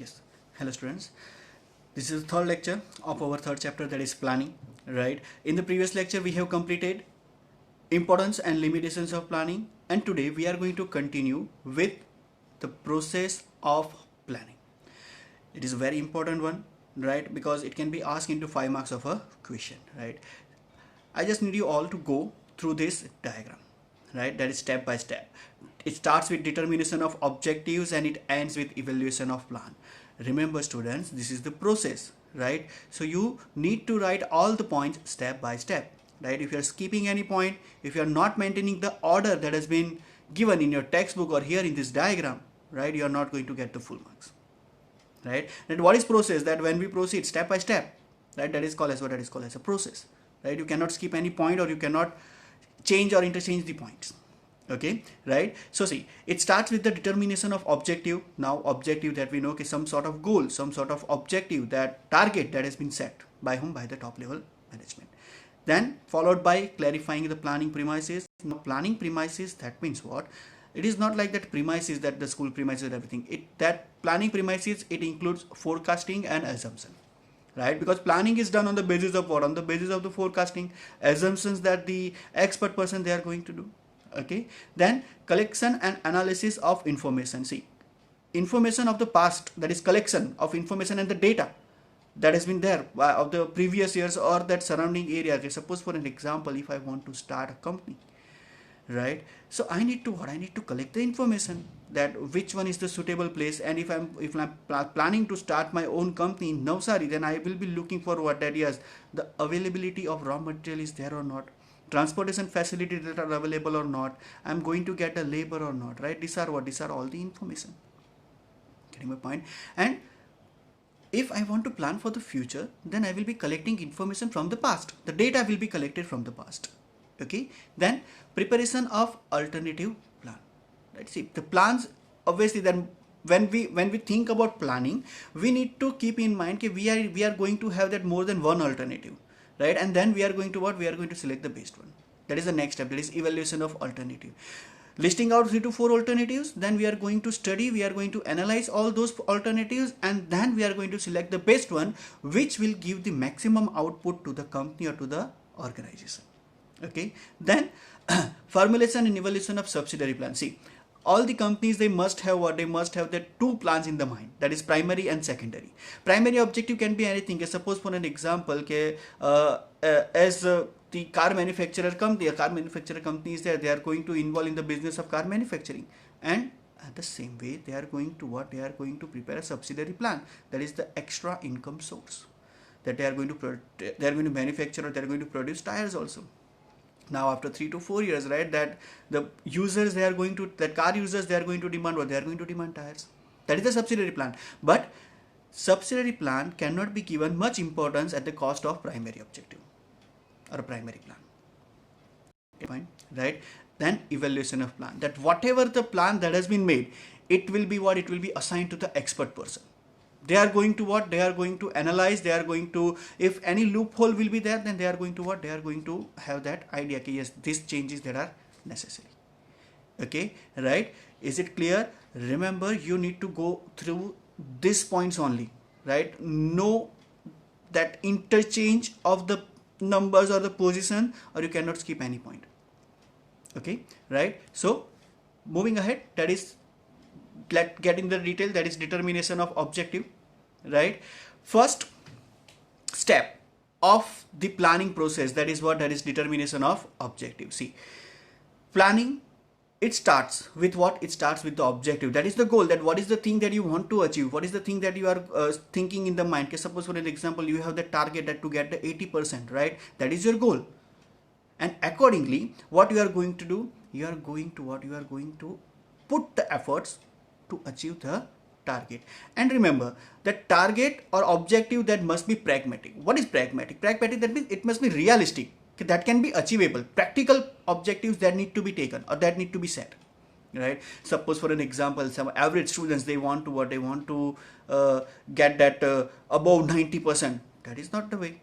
Yes. Hello students. This is the third lecture of our third chapter, that is planning, right? In the previous lecture we have completed importance and limitations of planning, and today we are going to continue with the process of planning. It is a very important one, right? Because it can be asked into 5 marks of a question, right? I just need you all to go through this diagram, right? That is step by step. It starts with determination of objectives and it ends with evaluation of plan. Remember students, this is the process, right? So you need to write all the points step by step, right? If you are skipping any point, if you are not maintaining the order that has been given in your textbook or here in this diagram, right, you are not going to get the full marks, right? And what is process? That when we proceed step by step, right, that is called as what? That is called as a process, right? You cannot skip any point or you cannot change or interchange the points. Okay, right? So see, it starts with the determination of objective. Now objective that we know is some sort of goal, some sort of objective, that target that has been set by whom? By the top level management. Then followed by clarifying the planning premises. Now planning premises, that means what? It is not like that premises, that the school premises and everything. That planning premises, it includes forecasting and assumption, right? Because planning is done on the basis of what? On the basis of the forecasting, assumptions that the expert person they are going to do. Okay, then collection and analysis of information. See, information of the past, that is collection of information and the data that has been there of the previous years or that surrounding area. Okay, suppose for an example, if I want to start a company, right? So I need to what? I need to collect the information that which one is the suitable place, and if I'm planning to start my own company in Navsari, then I will be looking for what? That is the availability of raw material is there or not, transportation facilities that are available or not, I'm going to get a labor or not, right? These are what? These are all the information. Getting my point? And if I want to plan for the future, then I will be collecting information from the past. The data will be collected from the past. Okay, then preparation of alternative plan. Let's see the plans. Obviously, then when we think about planning, we need to keep in mind that we are going to have that more than one alternative, right? And then we are going to what? We are going to select the best one. That is the next step. That is evaluation of alternative. Listing out 3 to 4 alternatives, then we are going to study, we are going to analyze all those alternatives, and then we are going to select the best one which will give the maximum output to the company or to the organization. Okay, then formulation and evaluation of subsidiary plan. See, all the companies, they must have what? They must have the two plans in the mind, that is primary and secondary. Primary objective can be anything. Suppose for an example, as the car manufacturer company is there, they are going to involve in the business of car manufacturing, and at the same way they are going to what? They are going to prepare a subsidiary plan, that is the extra income source, that they are going to manufacture, or they are going to produce tires also. Now after 3 to 4 years, right, that the users, they are going to, that car users, they are going to demand what? They are going to demand tires. That is the subsidiary plan. But subsidiary plan cannot be given much importance at the cost of primary objective or primary plan. Fine, right? Then evaluation of plan, that whatever the plan that has been made, it will be what? It will be assigned to the expert person. They are going to what? They are going to analyze, they are going to, if any loophole will be there, then they are going to what? They are going to have that idea, okay, yes, these changes that are necessary. Okay, right? Is it clear? Remember, you need to go through these points only, right? Know that interchange of the numbers or the position, or you cannot skip any point. Okay, right? So moving ahead, that is, let's get in the detail, that is determination of objective, right? First step of the planning process, that is what? That is determination of objective. See, planning, it starts with what? It starts with the objective, that is the goal, that what is the thing that you want to achieve, what is the thing that you are thinking in the mind. Okay, suppose for an example, you have the target that to get the 80%, right? That is your goal, and accordingly what you are going to do, you are going to what? You are going to put the efforts to achieve the target. And remember, the target or objective, that must be pragmatic. What is pragmatic? Pragmatic, that means it must be realistic, that can be achievable, practical objectives that need to be taken or that need to be set, right? Suppose for an example, some average students, they want to what? They want to get that above 90%. That is not the way.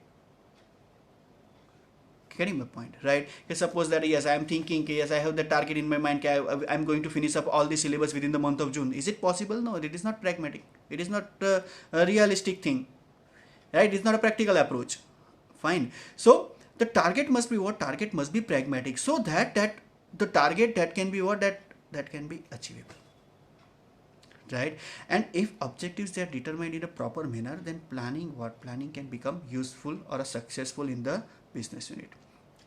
Getting my point, right? Suppose that yes, I am thinking, yes, I have the target in my mind, I'm going to finish up all the syllabus within the month of June. Is it possible? No, it is not pragmatic. It is not a realistic thing, right? It's not a practical approach. Fine. So the target must be what? Target must be pragmatic, so that the target that can be what? That can be achievable, right? And if objectives are determined in a proper manner, then planning can become useful or a successful in the business unit.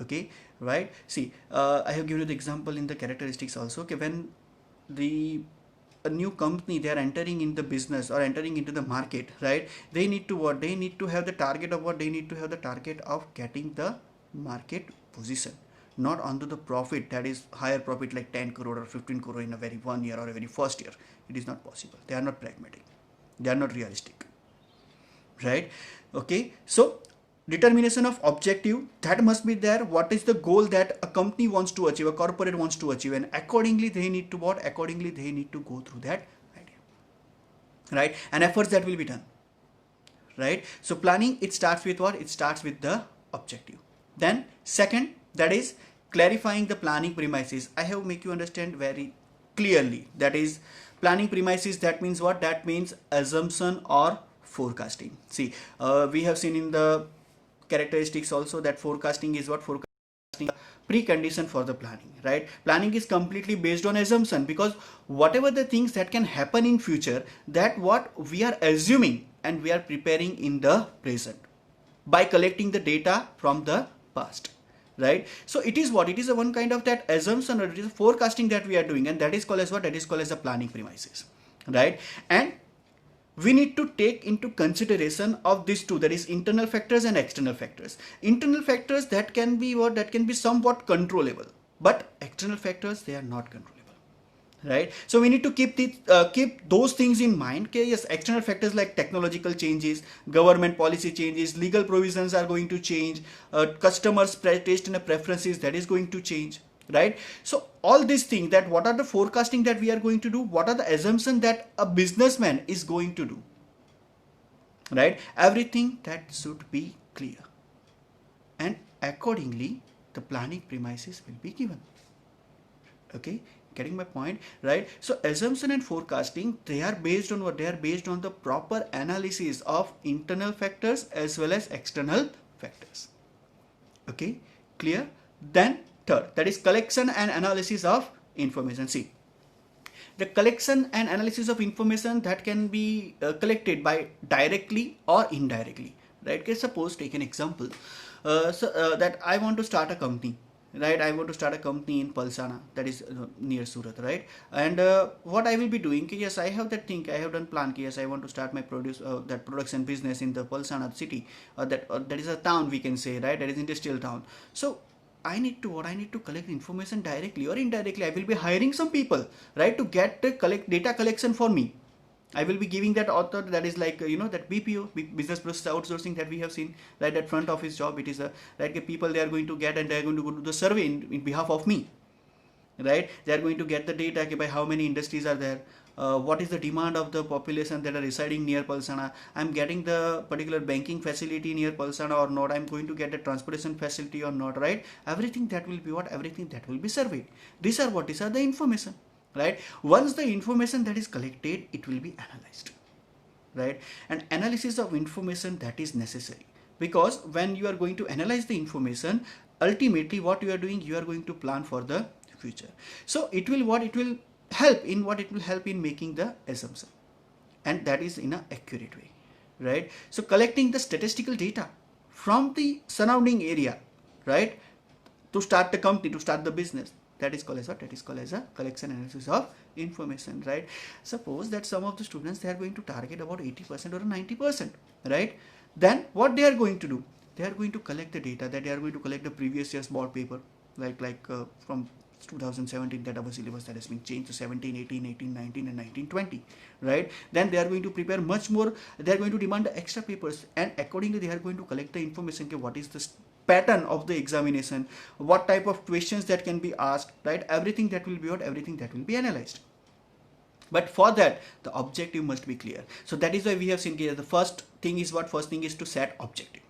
Okay, right? See, I have given you the example in the characteristics also. Okay, when a new company, they are entering in the business or entering into the market, right? They need to what? They need to have the target of what? They need to have the target of getting the market position, not onto the profit, that is higher profit like 10 crore or 15 crore in a very 1 year or a very first year. It is not possible. They are not pragmatic. They are not realistic, right? Okay, so determination of objective, that must be there. What is the goal that a company wants to achieve, a corporate wants to achieve, and accordingly they need to what? Accordingly they need to go through that idea, right? And efforts that will be done, right? So planning, it starts with what? It starts with the objective. Then second, that is clarifying the planning premises. I have make you understand very clearly. That is planning premises, that means what? That means assumption or forecasting. See, we have seen in the characteristics also that forecasting is what? Forecasting precondition for the planning, right? Planning is completely based on assumption, because whatever the things that can happen in future, that what we are assuming and we are preparing in the present by collecting the data from the past, right? So it is what? It is a one kind of that assumption, or it is a forecasting that we are doing, and that is called as what? That is called as a planning premises, right? And we need to take into consideration of these two, that is internal factors and external factors. Internal factors, that can be what? That can be somewhat controllable, but external factors, they are not controllable, right? So we need to keep those things in mind. Okay, yes, external factors like technological changes, government policy changes, legal provisions are going to change, customers' taste and preferences, that is going to change, right? So all these things, that what are the forecasting that we are going to do, what are the assumptions that a businessman is going to do, right? Everything that should be clear, and accordingly the planning premises will be given. Okay, getting my point, right? So assumption and forecasting, they are based on what? They are based on the proper analysis of internal factors as well as external factors. Okay, clear? Then third, that is collection and analysis of information. See, the collection and analysis of information, that can be collected by directly or indirectly, right? Okay, suppose take an example, that I want to start a company, right? I want to start a company in Palsana, that is near Surat, right? And what I will be doing, yes, I have that thing, I have done plan, yes, I want to start my that production business in the Palsana city, that is a town, we can say, right? That is industrial town. So I need to what? I need to collect information directly or indirectly. I will be hiring some people, right, to get the data collection for me. I will be giving that author, that is like that BPO, business process outsourcing, that we have seen, right? That front office job, it is a like people they are going to get, and they are going to go to the survey in behalf of me, right? They are going to get the data, okay, by how many industries are there, what is the demand of the population that are residing near Palsana, I'm getting the particular banking facility near Palsana or not, I'm going to get a transportation facility or not, right? Everything that will be what? Everything that will be surveyed. These are the information, right? Once the information that is collected, it will be analyzed, right? And analysis of information, that is necessary, because when you are going to analyze the information, ultimately what you are doing, you are going to plan for the future. So it will what? It will help in what? It will help in making the assumption, and that is in an accurate way, right? So collecting the statistical data from the surrounding area, right, to start the company, to start the business, that is called as what? That is called as a collection analysis of information, right? Suppose that some of the students, they are going to target about 80% or 90%, right? Then what they are going to do? They are going to collect the data, that they are going to collect the previous year's board paper, like from 2017, that our syllabus that has been changed to 17, 18, 18, 19 and 19, 20, right? Then they are going to prepare much more, they are going to demand the extra papers, and accordingly they are going to collect the information, okay, what is the pattern of the examination, what type of questions that can be asked, right? Everything that will be what? Everything that will be analyzed. But for that, the objective must be clear. So that is why we have seen here, the first thing is what? First thing is to set objective,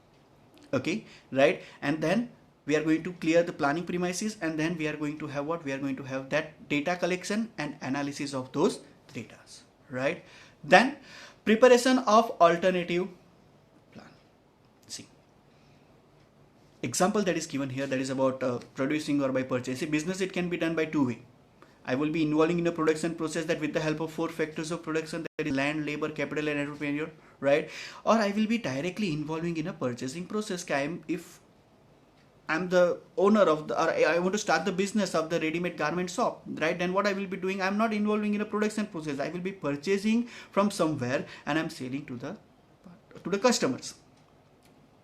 okay, right? And then we are going to clear the planning premises, and then we are going to have what? We are going to have that data collection and analysis of those data, right? Then preparation of alternative plan. See, example that is given here, that is about producing or by purchasing. Business, it can be done by two ways. I will be involving in a production process that with the help of four factors of production, that is land, labor, capital and entrepreneur, right? Or I will be directly involving in a purchasing process. If I'm the owner of the, or I want to start the business of the ready-made garment shop, right? Then what I will be doing, I'm not involving in a production process. I will be purchasing from somewhere and I'm selling to the customers.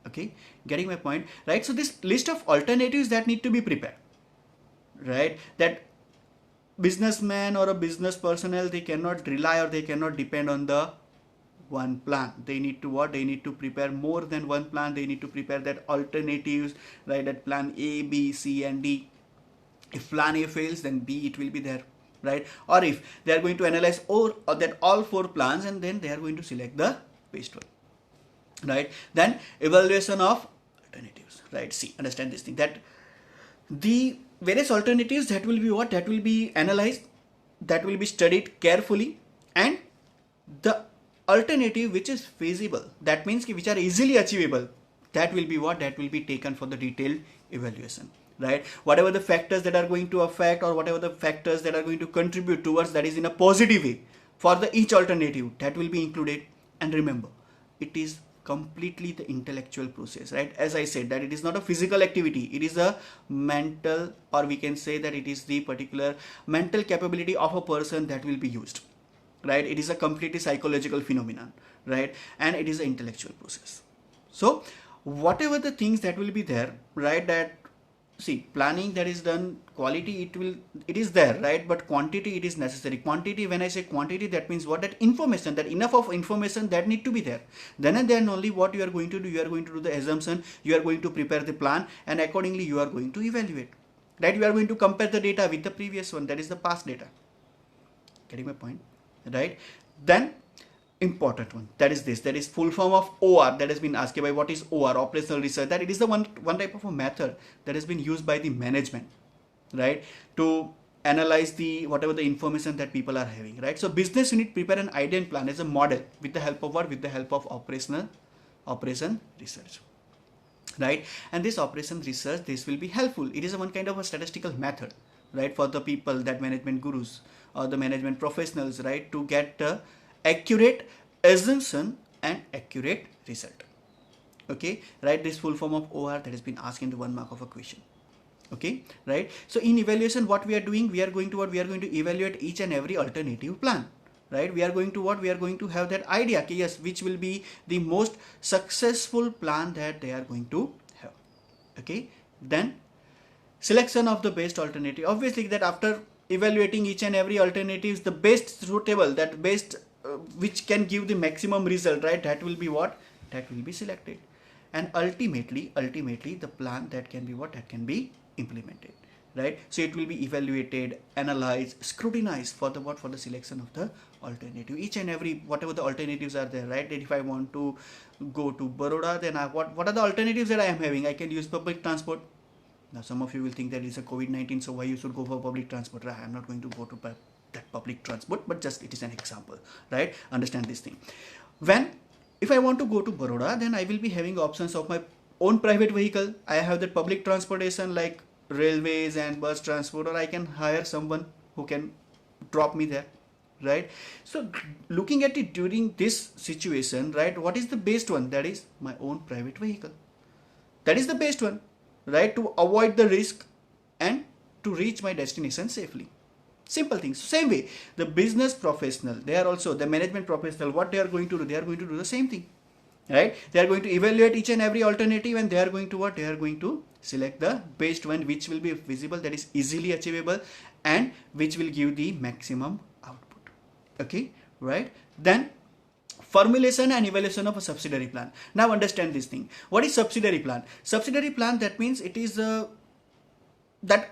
Okay, getting my point, right? So this list of alternatives that need to be prepared, right? That businessman or a business personnel, they cannot rely or they cannot depend on the one plan. They need to what? They need to prepare more than one plan. They need to prepare that alternatives, right? That plan A, B, C and D. If plan A fails, then B, it will be there, right? Or if they are going to analyze or that all four plans, and then they are going to select the best one, right? Then evaluation of alternatives, right? See, understand this thing, that the various alternatives, that will be what? That will be analyzed, that will be studied carefully, and the alternative which is feasible, that means which are easily achievable, that will be what? That will be taken for the detailed evaluation, right? Whatever the factors that are going to affect, or whatever the factors that are going to contribute towards that is in a positive way for the each alternative, that will be included. And remember, it is completely the intellectual process, right? As I said, that it is not a physical activity, it is a mental, or we can say that it is the particular mental capability of a person that will be used, right? It is a completely psychological phenomenon, right? And it is an intellectual process. So whatever the things that will be there, right? That, see, planning that is done, quality, it is there, right? But quantity, it is necessary. Quantity, when I say quantity, that means what? That information, that enough of information that need to be there. Then and then only what you are going to do, you are going to do the assumption, you are going to prepare the plan, and accordingly you are going to evaluate, right? You are going to compare the data with the previous one, that is the past data. Getting my point, right? Then important one, that is this, that is full form of OR, that has been asked by what is OR, operational research. That it is the one type of a method that has been used by the management, right, to analyze the whatever the information that people are having, right? So business unit prepare an idea and plan as a model with the help of what? With the help of operation research, right? And this operation research, this will be helpful. It is a one kind of a statistical method, right, for the people, that management gurus or the management professionals, right, to get accurate assumption and accurate result. Okay, right? This full form of OR that has been asked in the 1 mark of a question. Okay, right? So in evaluation, what we are doing, we are going to what? We are going to evaluate each and every alternative plan, right? We are going to what? We are going to have that idea, okay, yes, which will be the most successful plan that they are going to have. Okay, then selection of the best alternative. Obviously, that after evaluating each and every alternative, the best suitable, that best which can give the maximum result, right? That will be what? That will be selected. And ultimately the plan that can be what? That can be implemented, right? So it will be evaluated, analyzed, scrutinized for the what? For the selection of the alternative. Each and every, whatever the alternatives are there, right? That if I want to go to Baroda, then what are the alternatives that I am having? I can use public transport. Now some of you will think that it's a COVID-19, so why you should go for public transport, right? I'm not going to go to that public transport, but just it is an example, right? Understand this thing. If I want to go to Baroda, then I will be having options of my own private vehicle. I have that public transportation like railways and bus transport, or I can hire someone who can drop me there, right? So looking at it during this situation, right, what is the best one? That is my own private vehicle. That is the best one, right, to avoid the risk and to reach my destination safely. Simple things. Same way, the business professional, they are also the management professional, what they are going to do? They are going to do the same thing, right? They are going to evaluate each and every alternative, and they are going to what? They are going to select the best one, which will be visible, that is easily achievable, and which will give the maximum output. Okay, right? Then formulation and evaluation of a subsidiary plan. Now understand this thing. What is subsidiary plan? Subsidiary plan, that means it is a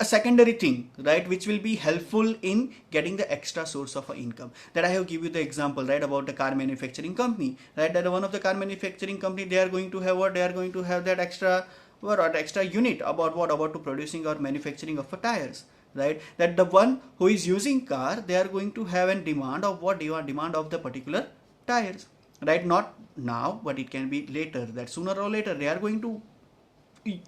secondary thing, right, which will be helpful in getting the extra source of income. That I have given you the example, right, about the car manufacturing company, right? That one of the car manufacturing company, they are going to have what? They are going to have that extra or extra unit about what, about to producing or manufacturing of tires, right? That the one who is using car, they are going to have a demand of what, demand of the particular tires, right? Not now, but it can be later, that sooner or later they are going to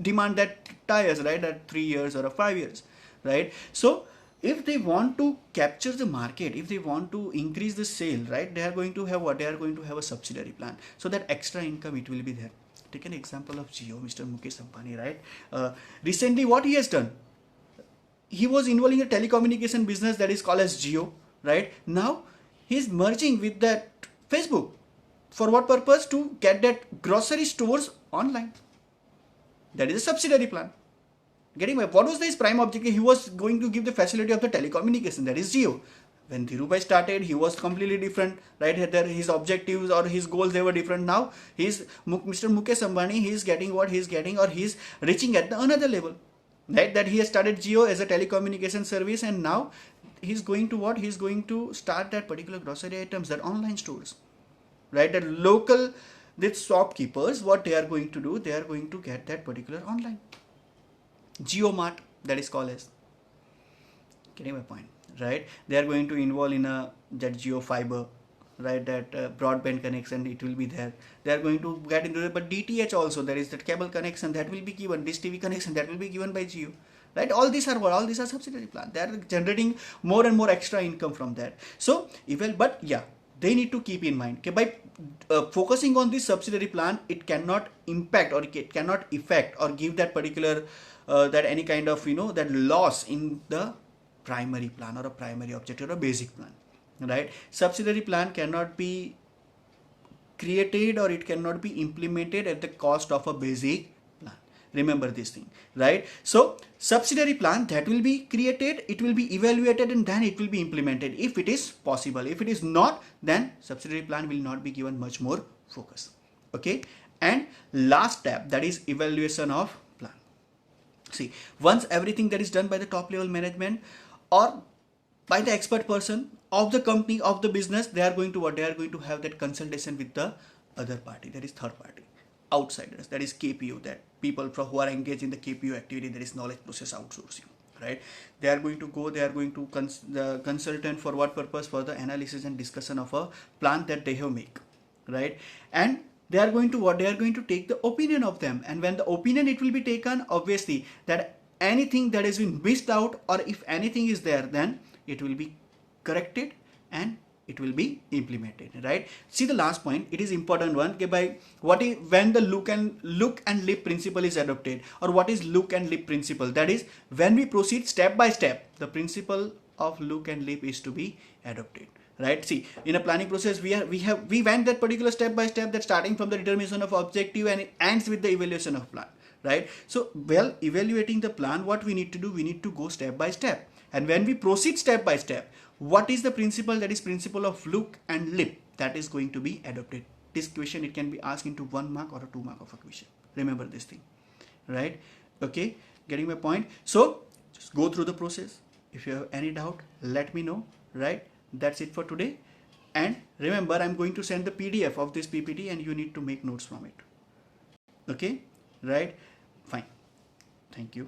demand that tires, right, at 3 years or 5 years, right? So if they want to capture the market, if they want to increase the sale, right, they are going to have what, they are going to have a subsidiary plan, so that extra income it will be there. Take an example of Jio, Mr. Mukesh Ambani, right? Recently what he has done, he was involved in a telecommunication business that is called as Jio, right? Now he's merging with that Facebook. For what purpose? To get that grocery stores online. That is a subsidiary plan. Getting what was his prime objective? He was going to give the facility of the telecommunication, that is Jio. When Dhirubhai started, he was completely different, right? His objectives or his goals, they were different. Now Mr. Mukesh Ambani, he is getting what he is getting, or he is reaching at the another level, right? That he has started Jio as a telecommunication service, and now he's going to what? He's going to start that particular grocery items, that online stores, right? That local, the shopkeepers, what they are going to do, they are going to get that particular online Jio Mart, that is called as. Getting my point, right? They are going to involve in a that Jio fiber, right? That broadband connection, it will be there. They are going to get into it, but DTH also, there is that cable connection that will be given, Dish TV connection that will be given by Jio, right? All these are what? All these are subsidiary plans. They are generating more and more extra income from that. So but yeah, they need to keep in mind, okay, by focusing on this subsidiary plan, it cannot impact or it cannot affect or give that particular that any kind of that loss in the primary plan or a primary objective or a basic plan, right? Subsidiary plan cannot be created or it cannot be implemented at the cost of a basic plan. Remember this thing, right? So subsidiary plan that will be created, it will be evaluated, and then it will be implemented if it is possible. If it is not, then subsidiary plan will not be given much more focus. Okay, and last step, that is evaluation of plan. See, once everything that is done by the top level management or by the expert person of the company, of the business, they are going to what? They are going to have that consultation with the other party, that is third party, outsiders, that is KPO, that people who are engaged in the KPO activity, that is knowledge process outsourcing, right? They are going to go, they are going to the consultant for what purpose? For the analysis and discussion of a plan that they have make, right? And they are going to what? They are going to take the opinion of them, and when the opinion it will be taken, obviously that anything that has been missed out, or if anything is there, then it will be corrected and it will be implemented, right? See the last point, it is important one. Okay, by what is when the look and lip principle is adopted, or what is look and lip principle? That is when we proceed step by step, the principle of look and lip is to be adopted, right? See, in a planning process, we went that particular step by step, that starting from the determination of objective and it ends with the evaluation of plan, right? So well, evaluating the plan, what we need to do, we need to go step by step, and when we proceed step by step, what is the principle? That is principle of look and lip, that is going to be adopted. This question, it can be asked into 1 mark or a 2 mark of a question. Remember this thing, right? Okay, getting my point? So just go through the process. If you have any doubt, let me know, right? That's it for today. And remember, I'm going to send the PDF of this PPT and you need to make notes from it. Okay, right? Fine. Thank you.